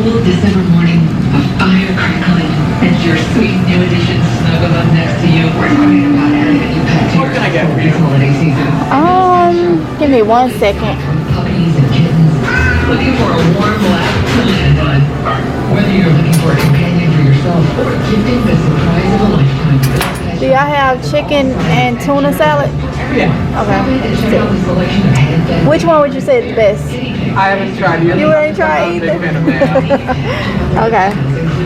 cool December morning, a fire crackling, and your sweet new addition snuggled up next to you. We're talking about adding a new pet to your household this holiday season. Give me 1 second. From puppies and kittens, looking for a warm lap to land on. Whether you're looking for a companion for yourself or gifting the surprise of a lifetime. Do y'all have chicken and tuna salad? Yeah. Okay. Which one would you say is the best? I haven't tried either. You already tried either? I'm a big fan of that. Okay.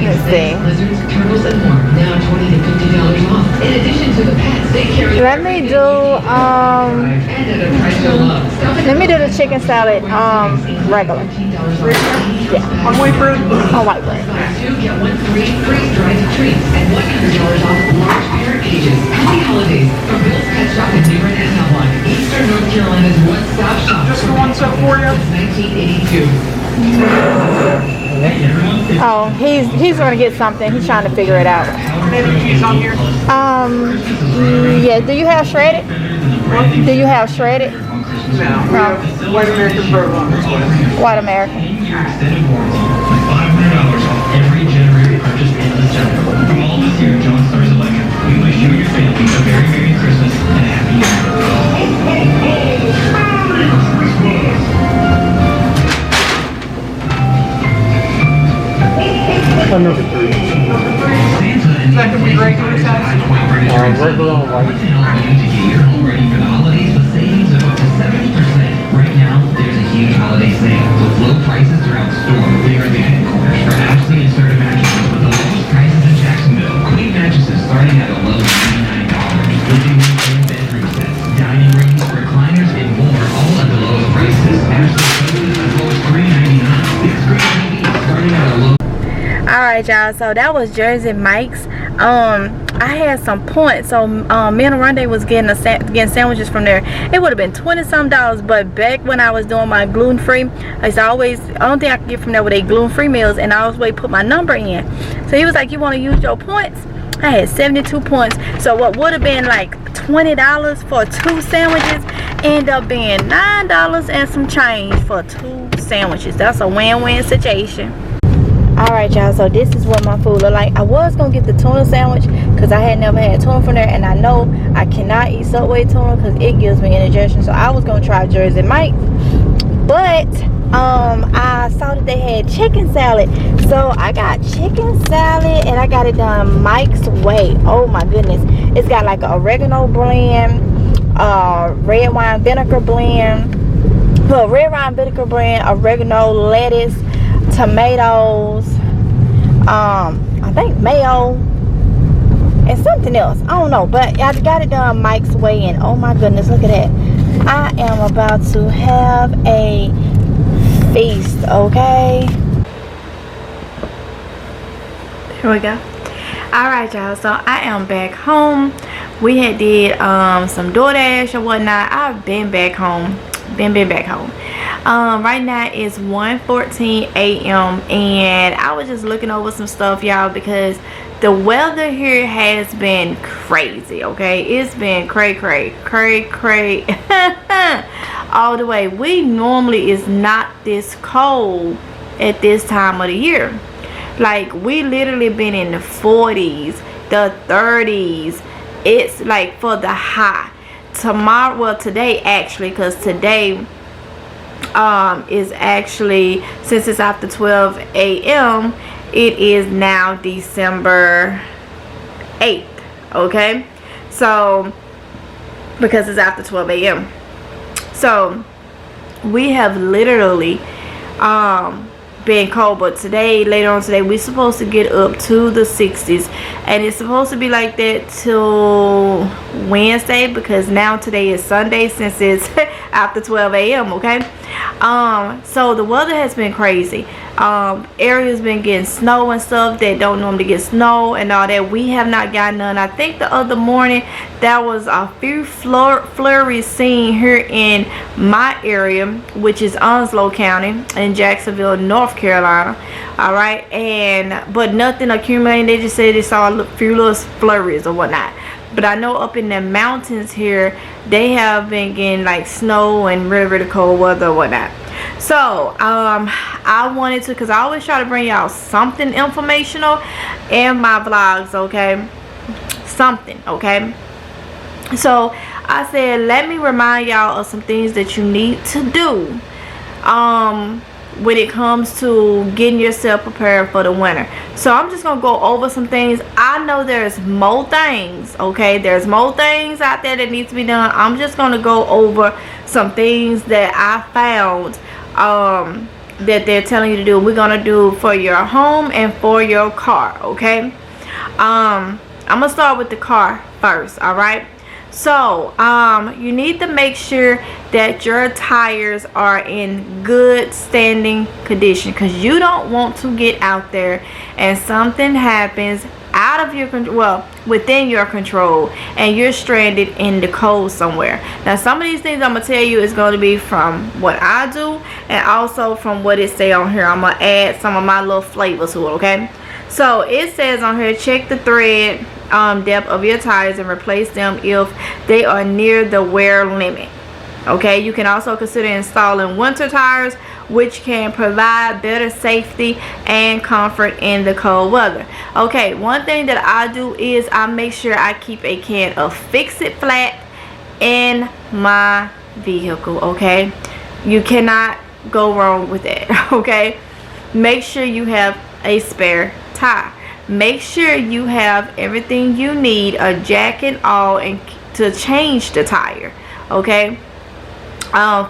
Let's see. Lizards, turtles, and more. Now $20 to $50 off. In addition to the pets, they carry. Let me do let me do the chicken salad regular. Yeah. On white bread? On white bread. Two get one free freeze-dried treats and $100 off large parrot cages. Happy holidays from Bill's Pet Shop in Newbern and Havelock. Eastern North Carolina's one-stop shop. Just the one set for you? 1982. Oh, he's gonna get something. He's trying to figure it out. Maybe cheese on here? Yeah. Do you have shredded? Do you have shredded? No. White American provolone. White American. Extended warranty, like $500 off every generator purchase in December. From all of us here at John Stars Electric, we wish you and your family a very Merry Christmas and a Happy New Year. Number 3. That could be regular size. Regular on white. To help you to get your home ready for the holidays with savings of up to 70%. Right now, there's a huge holiday sale with low prices throughout the store. We are the headquarters for Ashley and Serta mattresses with the lowest prices in Jacksonville. Queen mattresses starting at a low $99. Living room and bedroom sets, dining rooms, recliners, and more, all at the lowest prices. Ashley sofas as low as $399. Big screen TVs starting at a low. Alright y'all, so that was Jersey Mike's. I had some points, so me and Oronde was getting sandwiches from there. It would have been $20-some, but back when I was doing my gluten-free, I always, the only thing I could get from there were they gluten-free meals, and I always put my number in. So he was like, you want to use your points? I had 72 points, so what would have been like $20 for 2 sandwiches ended up being $9 and some change for 2 sandwiches. That's a win-win situation. Alright y'all, so this is what my food look like. I was gonna get the tuna sandwich because I had never had tuna from there, and I know I cannot eat Subway tuna because it gives me indigestion. So I was gonna try Jersey Mike, but I saw that they had chicken salad, so I got chicken salad and I got it done Mike's way. Oh my goodness, it's got like an oregano blend, red wine vinegar blend, well, red wine vinegar blend, oregano, lettuce, tomatoes, I think mayo and something else, I don't know, but I got it done Mike's way, and oh my goodness, look at that. I am about to have a feast. Okay, here we go. Alright y'all, so I am back home. We had did some DoorDash or whatnot. I've been back home, been back home. Right now it's 1:14 a.m. and I was just looking over some stuff, y'all, because the weather here has been crazy. Okay, it's been cray all the way. We normally is not this cold at this time of the year. Like, we literally been in the 40s, the 30s. It's like for the high. Tomorrow, well, today actually, because today is actually, since it's after 12 a.m., it is now December 8th. Okay, so because it's after 12 a.m. so we have literally been cold, but today, later on today, we're supposed to get up to the 60s, and it's supposed to be like that till Wednesday, because now today is Sunday, since it's after 12 a.m. okay, so the weather has been crazy. Areas been getting snow and stuff that don't normally get snow and all that. We have not gotten none. I think the other morning there was a few flurries seen here in my area, which is Onslow County in Jacksonville, North Carolina. All right, but nothing accumulating. They just said they saw a few little flurries or whatnot. But I know up in the mountains here, they have been getting like snow and really, really cold weather or whatnot. So I wanted to, because I always try to bring y'all something informational in my vlogs, okay? Something, okay? So I said, let me remind y'all of some things that you need to do when it comes to getting yourself prepared for the winter. So I'm just gonna go over some things. I know there's more things, okay? There's more things out there that need to be done. I'm just gonna go over some things that I found that they're telling you to do. We're gonna do for your home and for your car, okay? I'm gonna start with the car first, all right? So you need to make sure that your tires are in good standing condition, because you don't want to get out there and something happens out of your control, well, within your control, and you're stranded in the cold somewhere. Now some of these things I'm gonna tell you is going to be from what I do and also from what it say on here. I'm gonna add some of my little flavor to it, okay? So it says on here, check the thread depth of your tires and replace them if they are near the wear limit. Okay, you can also consider installing winter tires, which can provide better safety and comfort in the cold weather. Okay, one thing that I do is I make sure I keep a can of Fix-It Flat in my vehicle, okay? You cannot go wrong with that, okay? Make sure you have a spare tire. Make sure you have everything you need, a jack and all, and to change the tire, okay?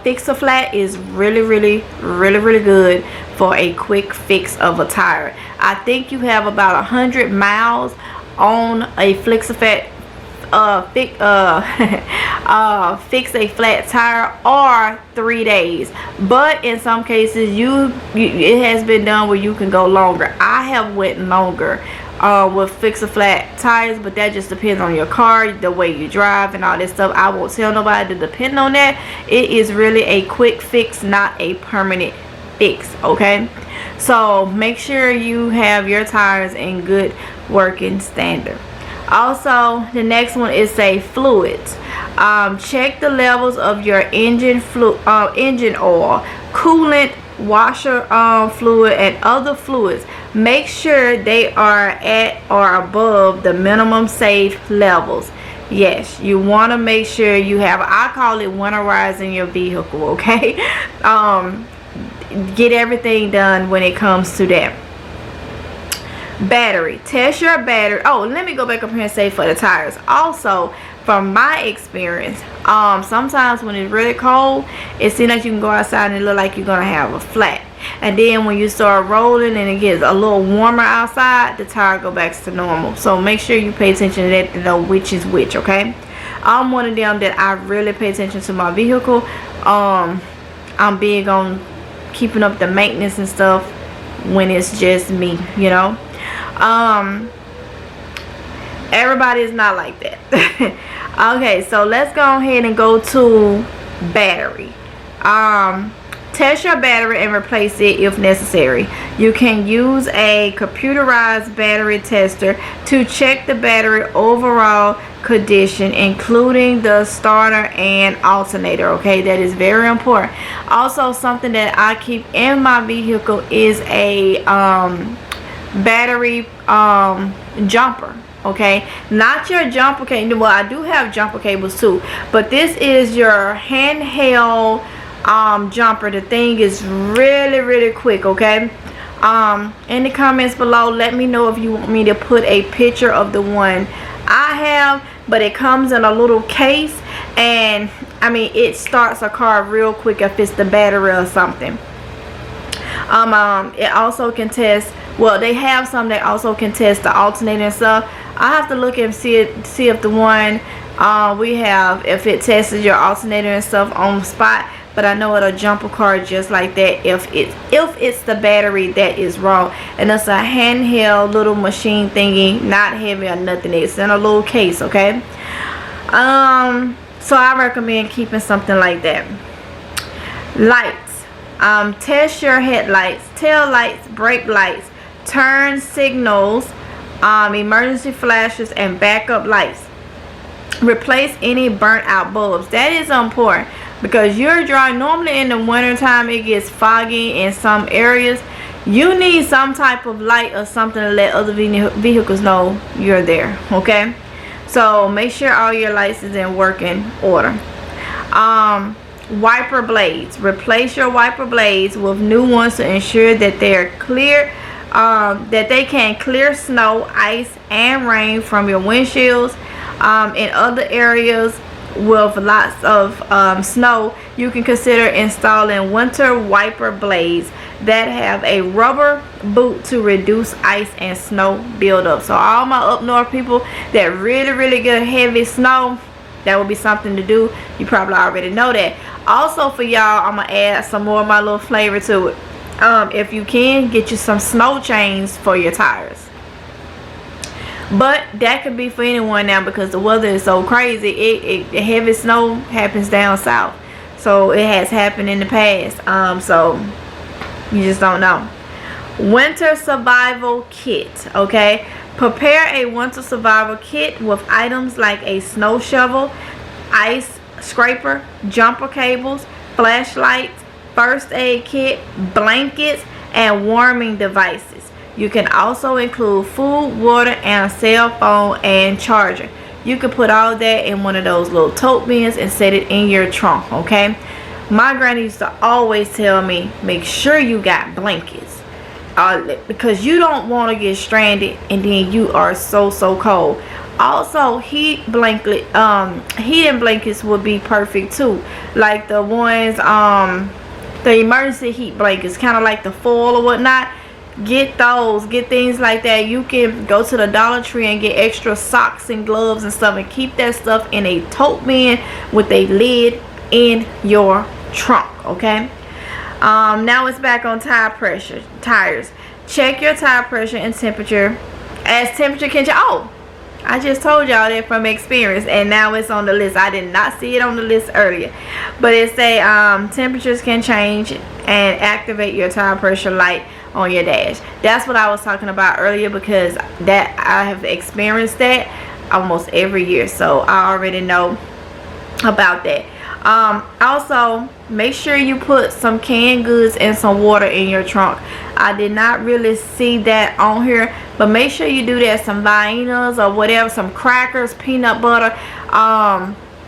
Fix-A-Flat is really good for a quick fix of a tire. I think you have about 100 miles on a Fix-A-Flat Fix-A-Flat tire, or 3 days, but in some cases it has been done where you can go longer. I have went longer with Fix-A-Flat tires, but that just depends on your car, the way you drive, and all this stuff. I won't tell nobody to depend on that. It is really a quick fix, not a permanent fix, okay? So make sure you have your tires in good working standard. Also, the next one is say fluids. Check the levels of your engine oil, coolant, washer fluid, and other fluids. Make sure they are at or above the minimum safe levels. Yes, you want to make sure you have, I call it winterizing your vehicle, okay? Get everything done when it comes to that. Battery. Test your battery. Oh, let me go back up here and say for the tires. Also, from my experience, sometimes when it's really cold, it seems like you can go outside and it look like you're gonna have a flat. And then when you start rolling and it gets a little warmer outside, the tire go back to normal. So make sure you pay attention to that to know which is which, okay? I'm one of them that I really pay attention to my vehicle. I'm big on keeping up the maintenance and stuff when it's just me, you know. Everybody is not like that. Okay, so let's go ahead and go to battery. Test your battery and replace it if necessary. You can use a computerized battery tester to check the battery overall condition, including the starter and alternator, okay? That is very important. Also, something that I keep in my vehicle is a battery jumper, okay? Not your jumper cable. Well, I do have jumper cables too, but this is your handheld jumper. The thing is really quick, okay? In the comments below, let me know if you want me to put a picture of the one I have, but it comes in a little case, and I mean, it starts a car real quick if it's the battery or something. It also can test, well, they have some that also can test the alternator and stuff. I have to look and see if the one we have, if it tests your alternator and stuff on the spot. But I know it'll jump a car just like that if it's the battery that is wrong. And it's a handheld little machine thingy, not heavy or nothing. It's in a little case, okay? So I recommend keeping something like that. Lights. Test your headlights, tail lights, brake lights, turn signals, emergency flashes, and backup lights. Replace any burnt out bulbs. That is important. because you're dry. Normally in the winter time it gets foggy in some areas. You need some type of light or something to let other vehicles know you're there, okay? So make sure all your lights is in working order. Wiper blades. Replace your wiper blades with new ones to ensure that they're clear, that they can clear snow, ice, and rain from your windshields. In other areas with lots of snow, you can consider installing winter wiper blades that have a rubber boot to reduce ice and snow buildup. So all my up north people that really get heavy snow, that would be something to do. You probably already know that. Also for y'all, I'm gonna add some more of my little flavor to it. If you can, get you some snow chains for your tires. But that could be for anyone now because the weather is so crazy. The heavy snow happens down south, so it has happened in the past. So you just don't know. Winter survival kit. Okay, prepare a winter survival kit with items like a snow shovel, ice scraper, jumper cables, flashlights, first aid kit, blankets, and warming devices. You can also include food, water, and a cell phone and charger. You can put all that in one of those little tote bins and set it in your trunk, okay? My granny used to always tell me, make sure you got blankets. Because you don't want to get stranded and then you are so cold. Also, heating blankets would be perfect too, like the ones the emergency heat blankets, kind of like the foil or whatnot. Get those, get things like that. You can go to the Dollar Tree and get extra socks and gloves and stuff, and keep that stuff in a tote bin with a lid in your trunk, okay? Now it's back on tires. Check your tire pressure and temperature, as temperature can change. Oh, I just told y'all that from experience, and now it's on the list. I did not see it on the list earlier, but it say temperatures can change and activate your tire pressure light on your dash. That's what I was talking about earlier, because that I have experienced that almost every year, so I already know about that. Also, make sure you put some canned goods and some water in your trunk. I did not really see that on here, but make sure you do that. Some Viennas or whatever, some crackers, peanut butter,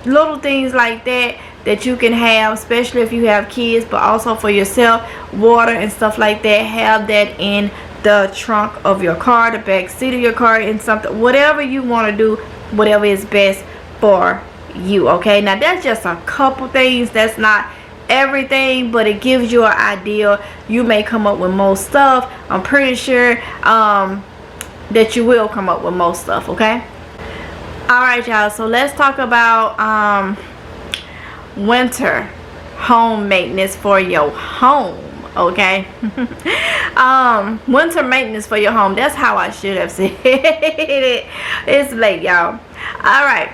little things like that that you can have, especially if you have kids, but also for yourself. Water and stuff like that, have that in the trunk of your car, the back seat of your car, and something, whatever you want to do, whatever is best for you, okay? Now that's just a couple things, that's not everything, but it gives you an idea. You may come up with most stuff. I'm pretty sure that you will come up with most stuff, okay? All right, y'all, so let's talk about winter home maintenance for your home, okay? Winter maintenance for your home, that's how I should have said it. It's late, y'all. All right,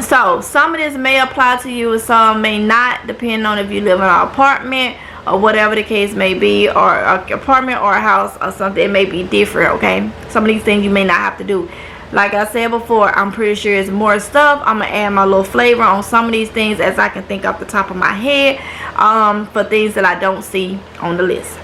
so some of this may apply to you and some may not, depending on if you live in an apartment or whatever the case may be, or an apartment or a house or something. It may be different, okay? Some of these things you may not have to do. Like I said before, I'm pretty sure it's more stuff. I'm gonna add my little flavor on some of these things as I can think off the top of my head, for things that I don't see on the list.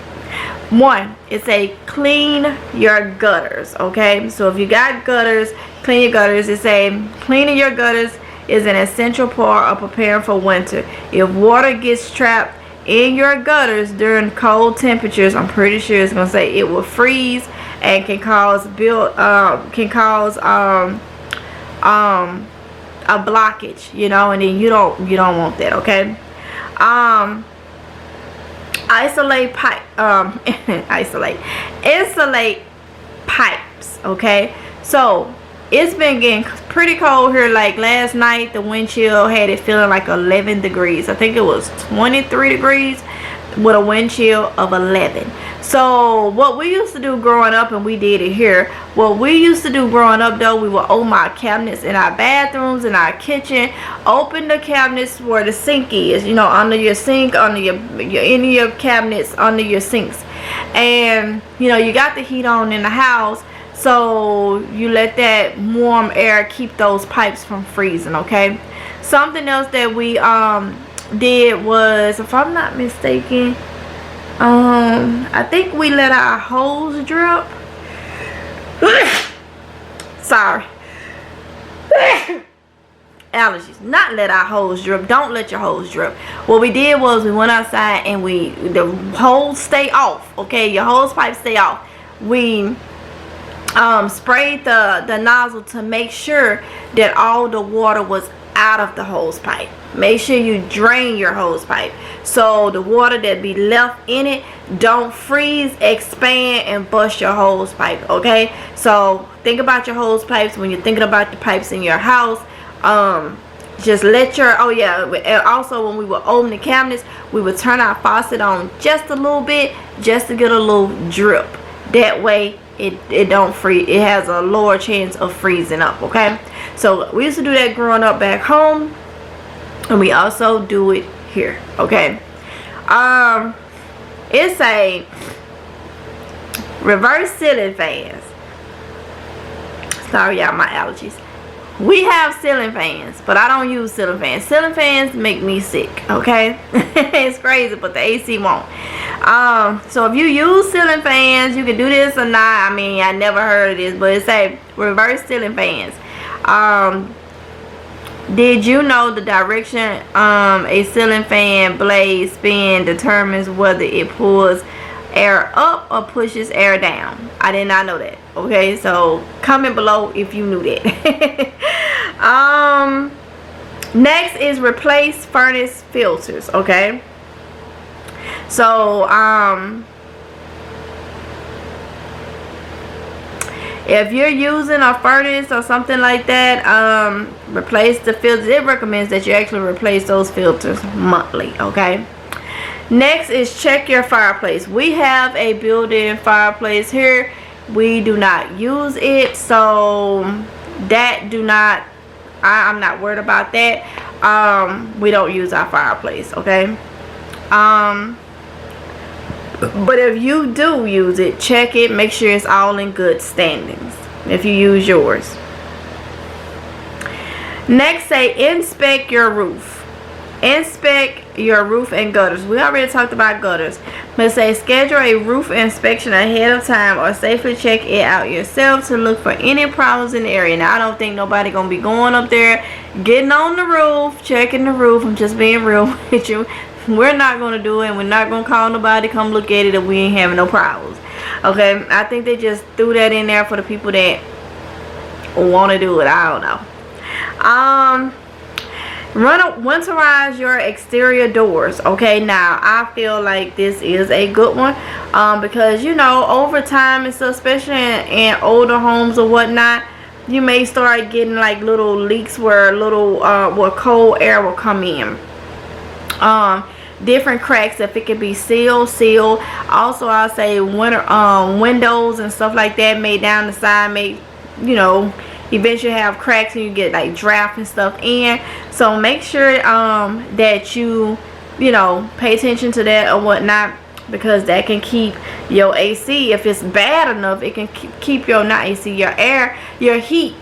One, it's a clean your gutters, okay? So if you got gutters, clean your gutters. It's a cleaning your gutters is an essential part of preparing for winter. If water gets trapped in your gutters during cold temperatures, I'm pretty sure it's gonna say it will freeze and can cause a blockage, you know, and then you don't want that, okay? Insulate pipes, okay? So it's been getting pretty cold here. Like last night, the wind chill had it feeling like 11 degrees. I think it was 23 degrees with a wind chill of 11. So what we used to do growing up, and we did it here, what we used to do growing up though, we would open our cabinets in our bathrooms, in our kitchen, open the cabinets where the sink is, you know, under your sink, under your any of your cabinets, under your sinks. And you know, you got the heat on in the house, so you let that warm air keep those pipes from freezing, okay? Something else that we did was, if I'm not mistaken, I think we let our hose drip. Sorry. Allergies. Not let our hose drip. Don't let your hose drip. What we did was we went outside and the hose stay off. Okay, your hose pipe stay off. We sprayed the nozzle to make sure that all the water was out of the hose pipe. Make sure you drain your hose pipe so the water that be left in it don't freeze, expand, and bust your hose pipe. Okay, so think about your hose pipes when you're thinking about the pipes in your house. Just let your, oh yeah, and also when we would open the cabinets, we would turn our faucet on just a little bit, just to get a little drip. That way it don't freeze. It has a lower chance of freezing up. Okay, so we used to do that growing up back home, and we also do it here. Okay, it's a reverse ceiling fans. Sorry y'all, my allergies. We have ceiling fans, but I don't use ceiling fans. Ceiling fans make me sick, okay? It's crazy, but the AC won't. So if you use ceiling fans, you can do this or not. I mean, I never heard of this, but it's a reverse ceiling fans. Did you know the direction a ceiling fan blade spin determines whether it pulls air up or pushes air down? I did not know that. Okay, so comment below if you knew that. Next is replace furnace filters. Okay, so if you're using a furnace or something like that, replace the filters. It recommends that you actually replace those filters monthly. Okay, next is check your fireplace. We have a built-in fireplace here. We do not use it, so that I'm not worried about that. We don't use our fireplace. Okay, but if you do use it, check it, make sure it's all in good standings if you use yours. Next, say inspect your roof. Inspect your roof and gutters. We already talked about gutters, but say schedule a roof inspection ahead of time or safely check it out yourself to look for any problems in the area. Now, I don't think nobody gonna be going up there, getting on the roof, checking the roof. I'm just being real with you. We're not gonna do it, and we're not gonna call nobody to come look at it if we ain't having no problems. Okay, I think they just threw that in there for the people that want to do it. I don't know. Winterize your exterior doors. Okay, now I feel like this is a good one, because you know, over time and stuff, especially in older homes or whatnot, you may start getting like little leaks where where cold air will come in. Different cracks, if it can be sealed. Also, I'll say windows and stuff like that, made down the side, may, you know, eventually have cracks and you get like draft and stuff in. So make sure that you know, pay attention to that or whatnot, because that can keep your AC, if it's bad enough, it can keep your, not AC, your air, your heat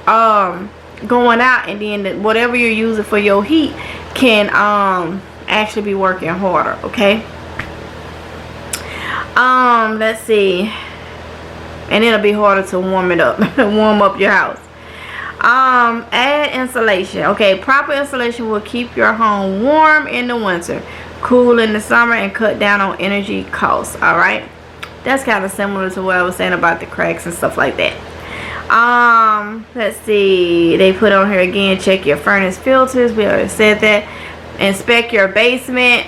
going out, and then whatever you're using for your heat can actually be working harder. Okay, let's see, and it'll be harder to warm it up. Warm up your house. Add insulation. Okay, proper insulation will keep your home warm in the winter, cool in the summer, and cut down on energy costs. All right, that's kind of similar to what I was saying about the cracks and stuff like that. Let's see, they put on here again, check your furnace filters. We already said that. Inspect your basement.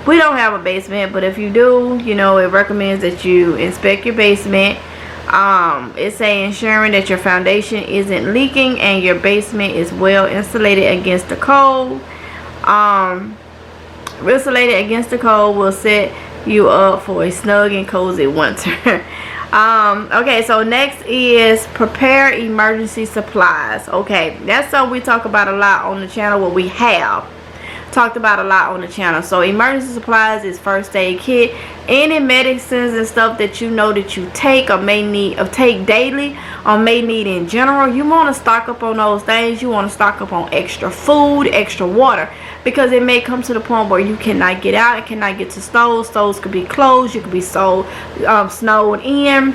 We don't have a basement, but if you do, you know, it recommends that you inspect your basement. It's ensuring that your foundation isn't leaking and your basement is well insulated against the cold. Insulated against the cold will set you up for a snug and cozy winter. Okay, so next is prepare emergency supplies. Okay, that's something we talk about a lot on the channel, what we have talked about a lot on the channel. So emergency supplies is first aid kit. Any medicines and stuff that you know that you take or may need or take daily or may need in general, you want to stock up on those things. You want to stock up on extra food, extra water, because it may come to the point where you cannot get out and cannot get to stores. Stores could be closed, you could be snowed in,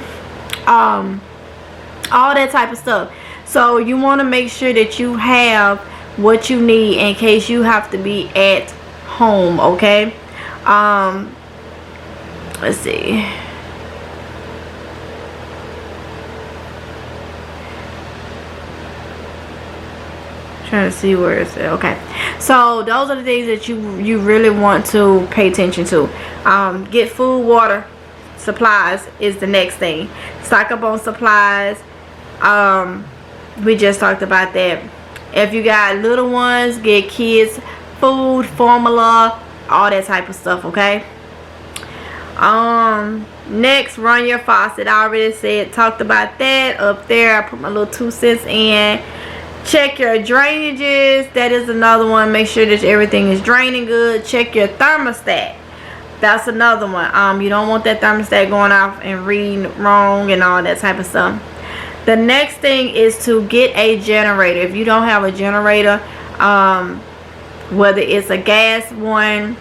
all that type of stuff. So you want to make sure that you have what you need in case you have to be at home. Okay, let's see. Trying to see where it's at. Okay, so those are the things that you really want to pay attention to. Get food, water, supplies is the next thing. Stock up on supplies. We just talked about that. If you got little ones, get kids food, formula, all that type of stuff. Okay, next, run your faucet. I already talked about that up there. I put my little 2 cents in. Check your drainages. That is another one. Make sure that everything is draining good. Check your thermostat. That's another one. You don't want that thermostat going off and reading wrong and all that type of stuff. The next thing is to get a generator. If you don't have a generator, whether it's a gas one,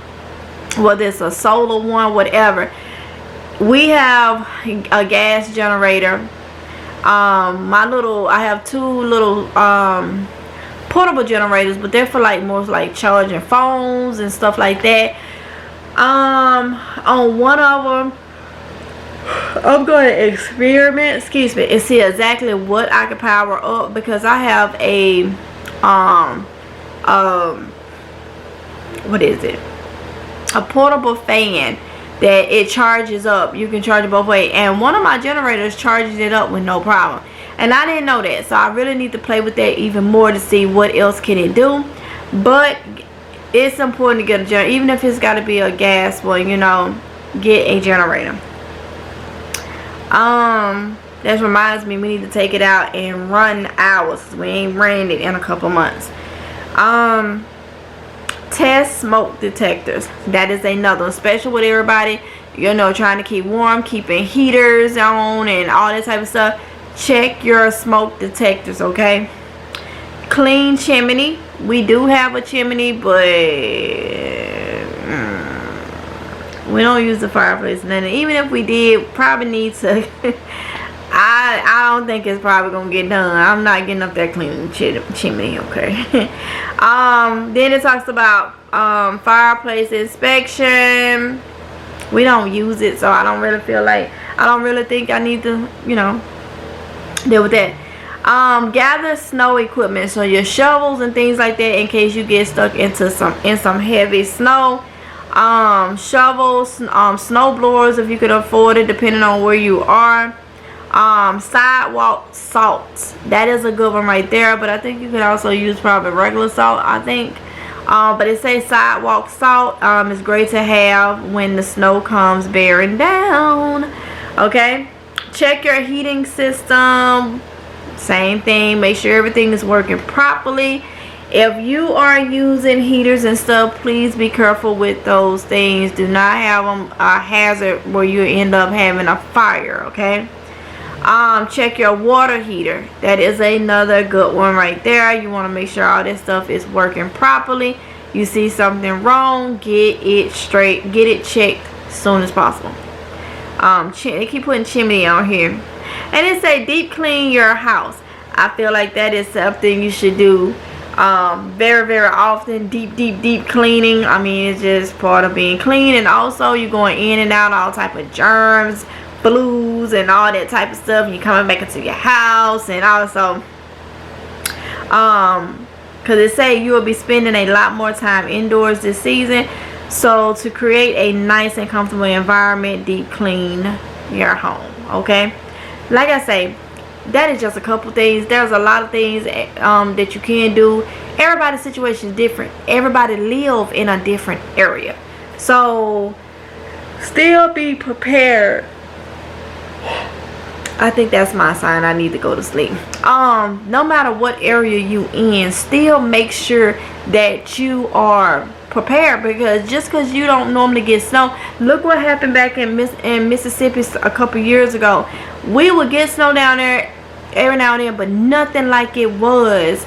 whether it's a solar one, whatever, we have a gas generator. I have 2 little portable generators, but they're for like more like charging phones and stuff like that. On one of them, I'm going to experiment, and see exactly what I can power up, because I have a what is it, a portable fan that it charges up. You can charge it both ways, and one of my generators charges it up with no problem, and I didn't know that, so I really need to play with that even more to see what else can it do. But it's important to get a generator, even if it's got to be a gas one, you know, get a generator. That reminds me, we need to take it out and run ours. We ain't ran it in a couple months. Test smoke detectors. That is another one, especially with everybody, you know, trying to keep warm, keeping heaters on and all that type of stuff. Check your smoke detectors. Okay, clean chimney. We do have a chimney, but we don't use the fireplace. And then even if we did, probably need to I don't think it's probably gonna get done. I'm not getting up there cleaning chimney. Okay. Then it talks about fireplace inspection. We don't use it, so I don't really think I need to, you know, deal with that. Gather snow equipment, so your shovels and things like that, in case you get stuck into some heavy snow. Shovels, snow blowers if you could afford it, depending on where you are. Sidewalk salt, that is a good one right there, but I think you could also use probably regular salt, I think. But it says sidewalk salt is great to have when the snow comes bearing down. Okay, check your heating system. Same thing, make sure everything is working properly. If you are using heaters and stuff, please be careful with those things. Do not have them a hazard where you end up having a fire. Okay, check your water heater. That is another good one right there. You want to make sure all this stuff is working properly. You see something wrong, get it straight, get it checked as soon as possible. They keep putting chimney on here, and it say deep clean your house. I feel like that is something you should do very, very often. Deep cleaning. I mean, it's just part of being clean, and also you're going in and out all type of germs, blues, and all that type of stuff, and you're coming back into your house. And also because it say you will be spending a lot more time indoors this season, so to create a nice and comfortable environment, deep clean your home. Okay, like I say, that is just a couple things. There's a lot of things that you can do. Everybody's situation is different. Everybody live in a different area, so still be prepared. I think that's my sign. I need to go to sleep. No matter what area you in, still make sure that you are prepared, because just because you don't normally get snow, look what happened back in Mississippi a couple years ago. We would get snow down there every now and then, but nothing like it was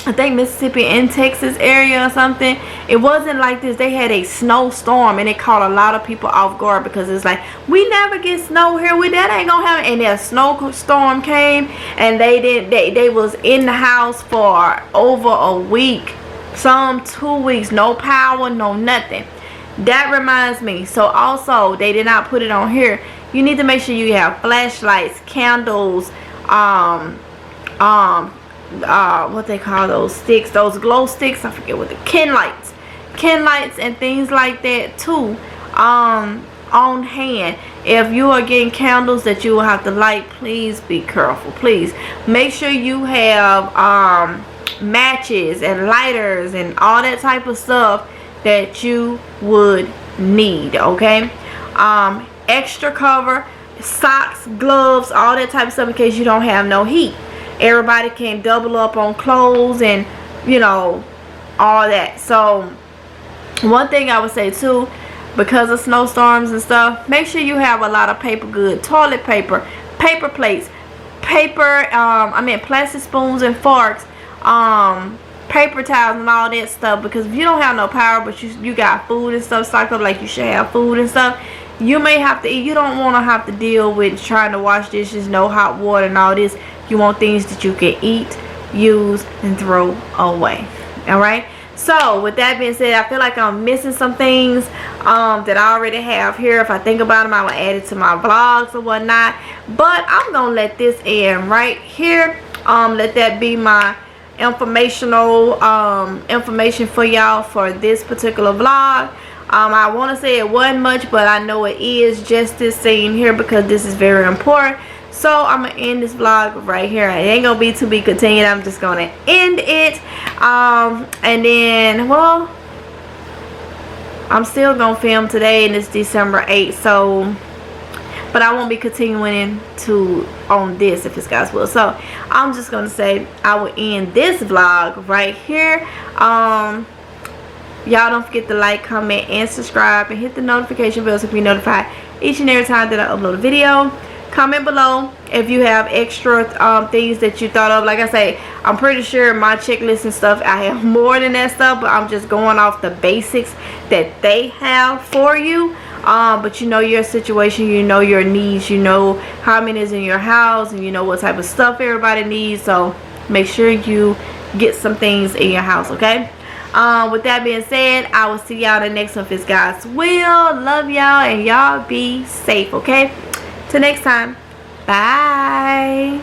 I think Mississippi and Texas area or something. It wasn't like this. They had a snowstorm and it caught a lot of people off guard, because it's like, we never get snow here, that ain't gonna happen. And that snowstorm came and they was in the house for over a week, some 2 weeks, no power, no nothing. That reminds me, so also they did not put it on here, you need to make sure you have flashlights, candles, what they call those sticks, those glow sticks, I forget what, the ken lights and things like that too, on hand. If you are getting candles that you will have to light, please be careful. Please make sure you have matches and lighters and all that type of stuff that you would need, okay? Extra cover, socks, gloves, all that type of stuff in case you don't have no heat. Everybody can double up on clothes and, you know, all that. So one thing I would say too, because of snowstorms and stuff, make sure you have a lot of paper goods, toilet paper, paper plates, plastic spoons and forks, paper towels and all that stuff. Because if you don't have no power, but you got food and stuff stocked up, like you should have food and stuff, you may have to eat. You don't want to have to deal with trying to wash dishes, no hot water and all this. You want things that you can eat, use, and throw away. Alright? So, with that being said, I feel like I'm missing some things that I already have here. If I think about them, I will add it to my vlogs or whatnot. But I'm going to let this end right here. Let that be my informational information for y'all for this particular vlog. I want to say it wasn't much, but I know it is just this scene here, because this is very important. So I'm gonna end this vlog right here. It ain't gonna be to be continued. I'm just gonna end it, and then, well, I'm still gonna film today, and it's December 8th, so, but I won't be continuing on this, if it's God's will. So I'm just gonna say I will end this vlog right here. Y'all don't forget to like, comment, and subscribe, and hit the notification bell so you can be notified each and every time that I upload a video. Comment below if you have extra things that you thought of. Like I say, I'm pretty sure my checklist and stuff, I have more than that stuff, but I'm just going off the basics that they have for you. But you know your situation, you know your needs, you know how many is in your house, and you know what type of stuff everybody needs. So make sure you get some things in your house, okay? With that being said, I will see y'all in the next one if it's God's will. Love y'all, and y'all be safe, okay? Till next time, bye.